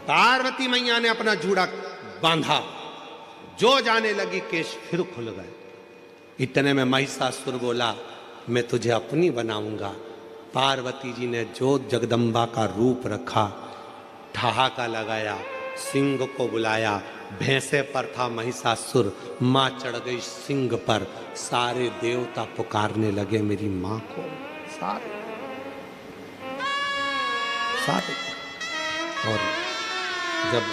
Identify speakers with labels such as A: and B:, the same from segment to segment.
A: पार्वती मैया ने अपना जूड़ा बांधा, जो जाने लगी केश फिर खुल गए। इतने में महिषासुर बोला, मैं तुझे अपनी बनाऊंगा। पार्वती जी ने जो जगदम्बा का रूप रखा, ठहाका लगाया, सिंह को बुलाया। भैंसे पर था महिषासुर, मां चढ़ गई सिंह पर। सारे देवता पुकारने लगे मेरी मां को, सारे सारे। और जब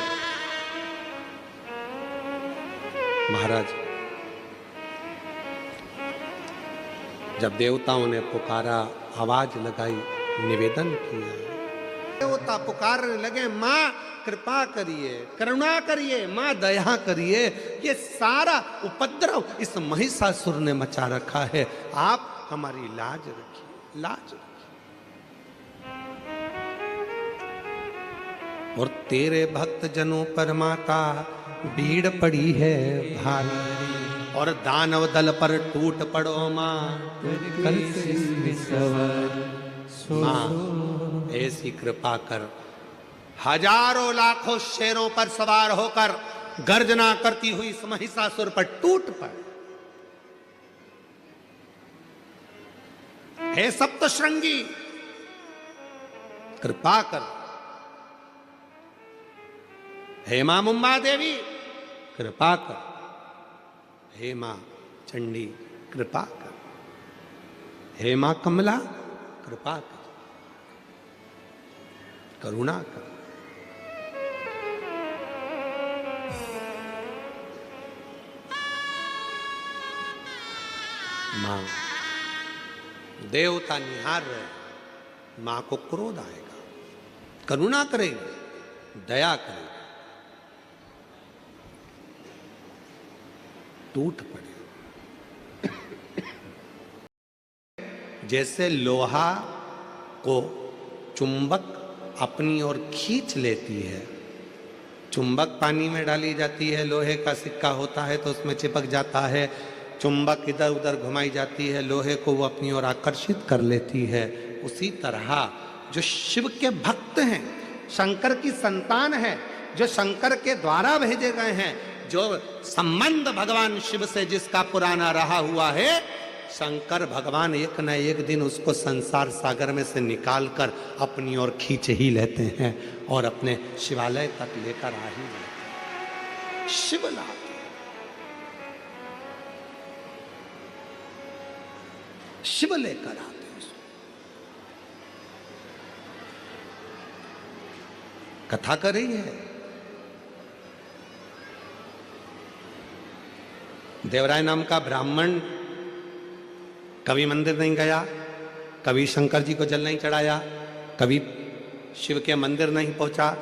A: महाराज, जब देवताओं ने पुकारा, आवाज लगाई, निवेदन किया, देवता पुकारने लगे, मां कृपा करिए, करुणा करिए, मां दया करिए, ये सारा उपद्रव इस महिषासुर ने मचा रखा है, आप हमारी लाज रखिए, लाज रखिए। और तेरे भक्त जनों पर माता भीड़ पड़ी है भारी, और दानव दल पर टूट पड़ो मां, मां ऐसी कृपा कर। हजारों लाखों शेरों पर सवार होकर गर्जना करती हुई इस महिषासुर पर टूट पड़। हे सप्तशृंगी, कृपा कर। हे मां मुंबा देवी, कृपा कर। हे मां चंडी, कृपा कर। हे मां कमला, कृपा कर, करुणा कर। मां, देवता निहार रहे, मां को क्रोध आएगा, करुणा करेगी, दया करेगी, टूट पड़े। जैसे लोहा को चुंबक अपनी ओर खींच लेती है, चुंबक पानी में डाली जाती है, लोहे का सिक्का होता है तो उसमें चिपक जाता है, चुंबक इधर उधर घुमाई जाती है, लोहे को वो अपनी ओर आकर्षित कर लेती है। उसी तरह जो शिव के भक्त हैं, शंकर की संतान है, जो शंकर के द्वारा भेजे गए हैं, जो संबंध भगवान शिव से जिसका पुराना रहा हुआ है, शंकर भगवान एक न एक दिन उसको संसार सागर में से निकालकर अपनी ओर खींच ही लेते हैं और अपने शिवालय तक लेकर आ ही जाते हैं। शिव लाते शिव लेकर आते हैं। कथा कर रही है, देवराय नाम का ब्राह्मण कभी मंदिर नहीं गया, कभी शंकर जी को जल नहीं चढ़ाया, कभी शिव के मंदिर नहीं पहुंचा,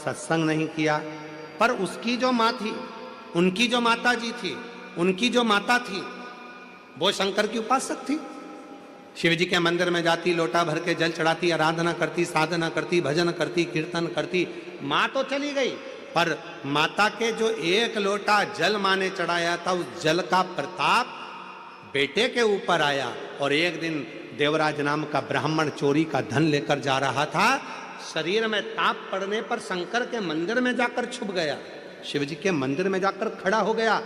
A: सत्संग नहीं किया, पर उसकी जो माँ थी, उनकी जो माता जी थी, उनकी जो माता थी, वो शंकर की उपासक थी। शिव जी के मंदिर में जाती, लोटा भर के जल चढ़ाती, आराधना करती, साधना करती, भजन करती, कीर्तन करती। माँ तो चली गई, पर माता के जो एक लोटा जल माँ ने चढ़ाया था, उस जल का प्रताप बेटे के ऊपर आया। और एक दिन देवराज नाम का ब्राह्मण चोरी का धन लेकर जा रहा था, शरीर में ताप पड़ने पर शंकर के मंदिर में जाकर छुप गया, शिव जी के मंदिर में जाकर खड़ा हो गया,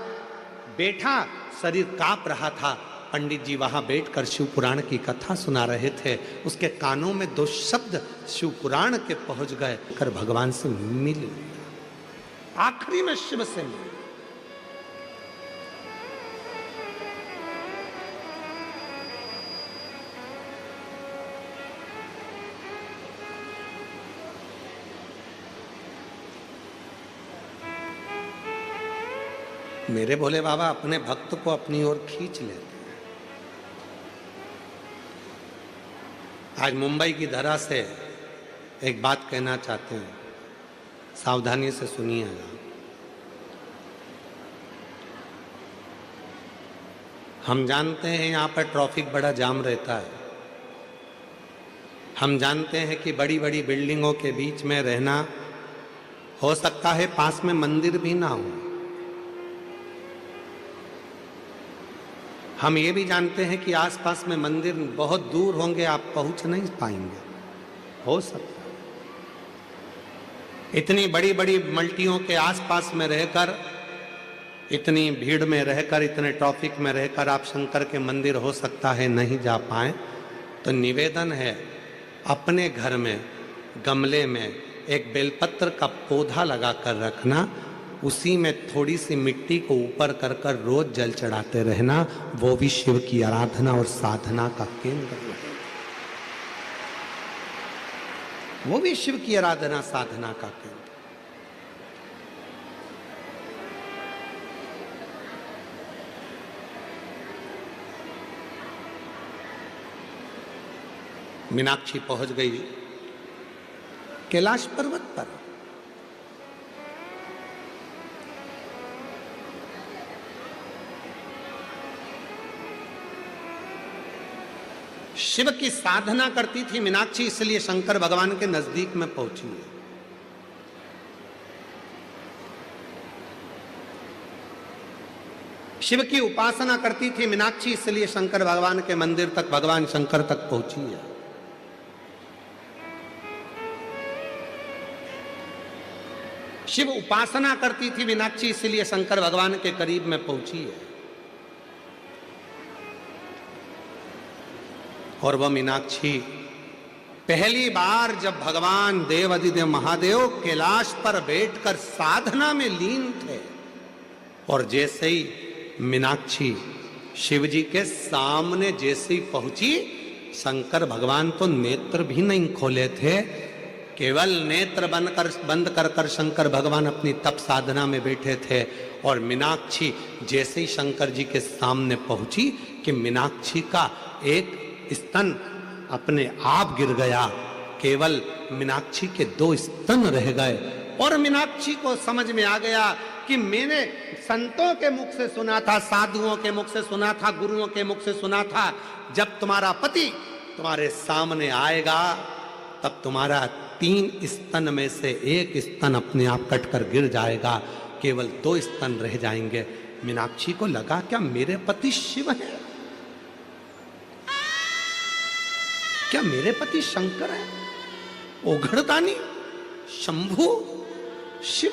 A: बैठा, शरीर कांप रहा था। पंडित जी वहां बैठकर शिव पुराण की कथा सुना रहे थे, उसके कानों में दो शब्द शिव पुराण के पहुंच गए, कर भगवान से मिल लिया, आखिरी में शिव से मिल। मेरे भोले बाबा अपने भक्त को अपनी ओर खींच लेते हैं। आज मुंबई की धरा से एक बात कहना चाहते हैं, सावधानी से सुनिएगा। हम जानते हैं यहाँ पर ट्रैफिक बड़ा जाम रहता है, हम जानते हैं कि बड़ी बड़ी बिल्डिंगों के बीच में रहना, हो सकता है पास में मंदिर भी ना हो। हम ये भी जानते हैं कि आसपास में मंदिर बहुत दूर होंगे, आप पहुंच नहीं पाएंगे, हो सकता है। इतनी बड़ी बड़ी मल्टियों के आसपास में रहकर, इतनी भीड़ में रहकर, इतने ट्रैफिक में रहकर आप शंकर के मंदिर हो सकता है नहीं जा पाए, तो निवेदन है अपने घर में गमले में एक बेलपत्र का पौधा लगा कर रखना, उसी में थोड़ी सी मिट्टी को ऊपर कर कर रोज जल चढ़ाते रहना, वो भी शिव की आराधना और साधना का केंद्र है। वो भी शिव की आराधना साधना का केंद्र। मीनाक्षी पहुंच गई कैलाश पर्वत पर। शिव की साधना करती थी मीनाक्षी, इसलिए शंकर भगवान के नजदीक में पहुंची है। शिव की उपासना करती थी मीनाक्षी, इसलिए शंकर भगवान के मंदिर तक, भगवान शंकर तक पहुंची है। शिव उपासना करती थी मीनाक्षी, इसलिए शंकर भगवान के करीब में पहुंची है। और वह मीनाक्षी पहली बार जब भगवान देवाधिदेव महादेव कैलाश पर बैठकर साधना में लीन थे, और जैसे ही मीनाक्षी शिव जी के सामने जैसे ही पहुंची, शंकर भगवान तो नेत्र भी नहीं खोले थे, केवल नेत्र बंद कर कर शंकर भगवान अपनी तप साधना में बैठे थे। और मीनाक्षी जैसे ही शंकर जी के सामने पहुंची कि मीनाक्षी का एक स्तन अपने आप गिर गया, केवल मीनाक्षी के 2 स्तन रह गए। और मीनाक्षी को समझ में आ गया कि मैंने संतों के मुख से सुना था, साधुओं के मुख से सुना था, गुरुओं के मुख से सुना था, जब तुम्हारा पति तुम्हारे सामने आएगा तब तुम्हारा 3 स्तन में से 1 स्तन अपने आप कटकर गिर जाएगा, केवल 2 स्तन रह जाएंगे। मीनाक्षी को लगा क्या मेरे पति शिव है? क्या मेरे पति शंकर है? ओघड़दानी, शंभु, शिव?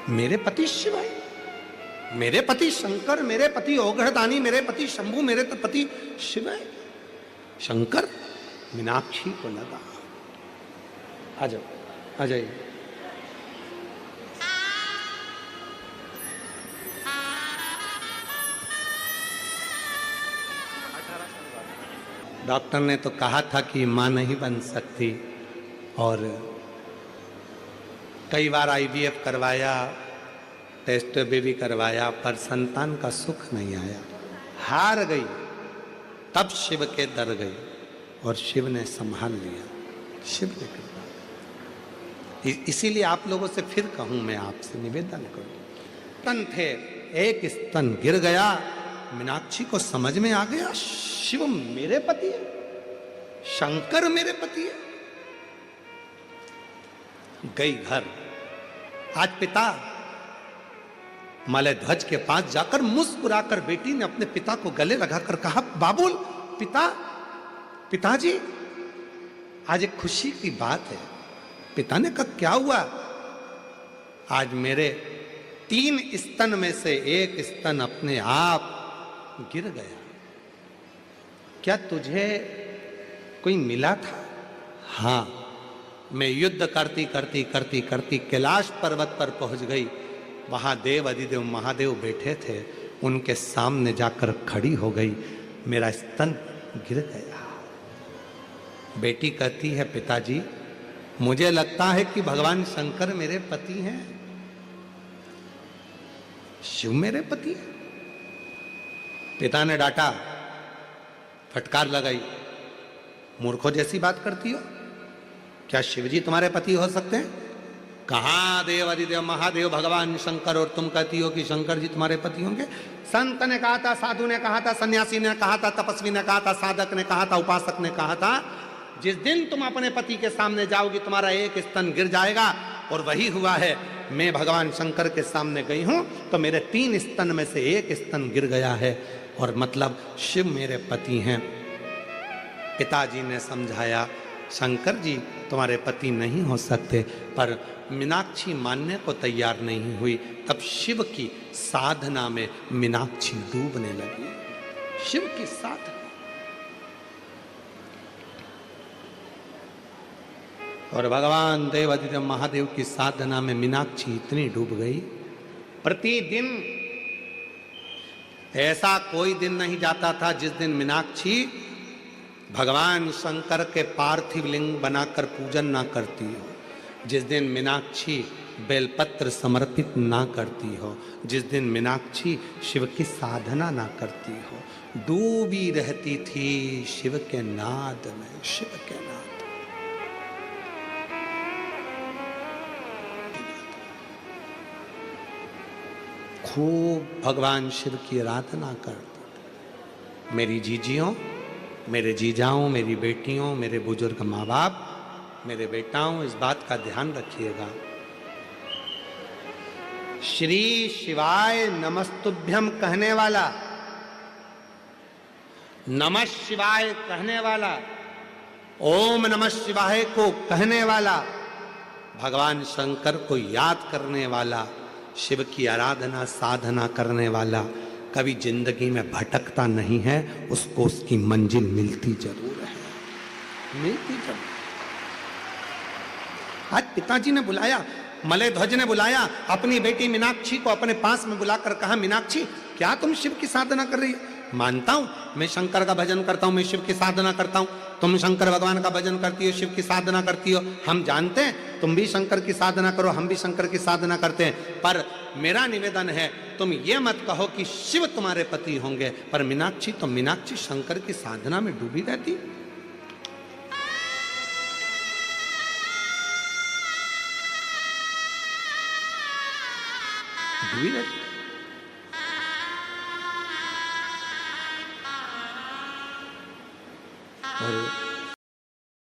A: मेरे पति शिव है, मेरे पति शंकर, मेरे पति ओघड़दानी, मेरे पति शंभु, मेरे तो पति शिव है, शंकर? मीनाक्षी को लगा। आ जाओ, आ जाइए। डॉक्टर ने तो कहा था कि मां नहीं बन सकती, और कई बार IVF करवाया, टेस्ट बेबी करवाया, पर संतान का सुख नहीं आया, हार गई। तब शिव के दर गई और शिव ने संभाल लिया, शिव ने कृपा। इसीलिए आप लोगों से फिर कहूं, मैं आपसे निवेदन करूं, स्तन थे, 1 स्तन गिर गया। मीनाक्षी को समझ में आ गया शिव मेरे पति है, शंकर मेरे पति है। गई घर। आज पिता मलय ध्वज के पास जाकर मुस्कुराकर बेटी ने अपने पिता को गले लगाकर कहा, बाबुल, पिताजी, आज एक खुशी की बात है। पिता ने कहा, क्या हुआ? आज मेरे 3 स्तन में से 1 स्तन अपने आप गिर गया। क्या तुझे कोई मिला था? हां, मैं युद्ध करती कैलाश पर्वत पर पहुंच गई। वहां देव अधिदेव महादेव बैठे थे, उनके सामने जाकर खड़ी हो गई, मेरा स्तन गिर गया। बेटी कहती है, पिताजी, मुझे लगता है कि भगवान शंकर मेरे पति हैं, शिव मेरे पति है। पिता ने डांटा, फटकार लगाई, मूर्खों जैसी बात करती हो, क्या शिवजी तुम्हारे पति हो सकते हैं? कहां देव अधिदेव महादेव भगवान शंकर, और तुम कहती हो कि शंकर जी तुम्हारे पति होंगे? संत ने कहा था, साधु ने कहा था, सन्यासी ने कहा था, तपस्वी ने कहा था, साधक ने कहा था, उपासक ने कहा था, जिस दिन तुम अपने पति के सामने जाओगी तुम्हारा 1 स्तन गिर जाएगा। और वही हुआ है। मैं भगवान शंकर के सामने गई हूं तो मेरे 3 स्तन में से एक स्तन गिर गया है, और मतलब शिव मेरे पति हैं। पिताजी ने समझाया, शंकर जी तुम्हारे पति नहीं हो सकते, पर मीनाक्षी मानने को तैयार नहीं हुई। तब शिव की साधना में मीनाक्षी डूबने लगी। शिव की साधना, और भगवान देवादिदेव महादेव की साधना में मीनाक्षी इतनी डूब गई। प्रतिदिन ऐसा कोई दिन नहीं जाता था जिस दिन मीनाक्षी भगवान शंकर के पार्थिव लिंग बनाकर पूजन ना करती हो, जिस दिन मीनाक्षी बेलपत्र समर्पित ना करती हो, जिस दिन मीनाक्षी शिव की साधना ना करती हो। डूबी रहती थी शिव के नाद में, शिव के नाद। खूब भगवान शिव की आराधना करते। मेरी जीजियों, मेरे जीजाओं, मेरी बेटियों, मेरे बुजुर्ग माँ बाप, मेरे बेटाओं, इस बात का ध्यान रखिएगा। श्री शिवाय नमस्तुभ्यम कहने वाला, नमः शिवाय कहने वाला, ओम नमः शिवाय को कहने वाला, भगवान शंकर को याद करने वाला, शिव की आराधना साधना करने वाला कभी जिंदगी में भटकता नहीं है, उसको उसकी मंजिल मिलती जरूर है, मिलती जरूर। आज पिताजी ने बुलाया, मलय ध्वज ने बुलाया अपनी बेटी मीनाक्षी को अपने पास में बुलाकर कहा, मीनाक्षी क्या तुम शिव की साधना कर रही हो? मानता हूं मैं शंकर का भजन करता हूं, मैं शिव की साधना करता हूं, तुम शंकर भगवान का भजन करती हो, शिव की साधना करती हो, हम जानते हैं तुम भी शंकर की साधना करो, हम भी शंकर की साधना करते हैं, पर मेरा निवेदन है तुम ये मत कहो कि शिव तुम्हारे पति होंगे, पर मीनाक्षी तो मीनाक्षी शंकर की साधना में डूबी रहती, डूबी रहती। और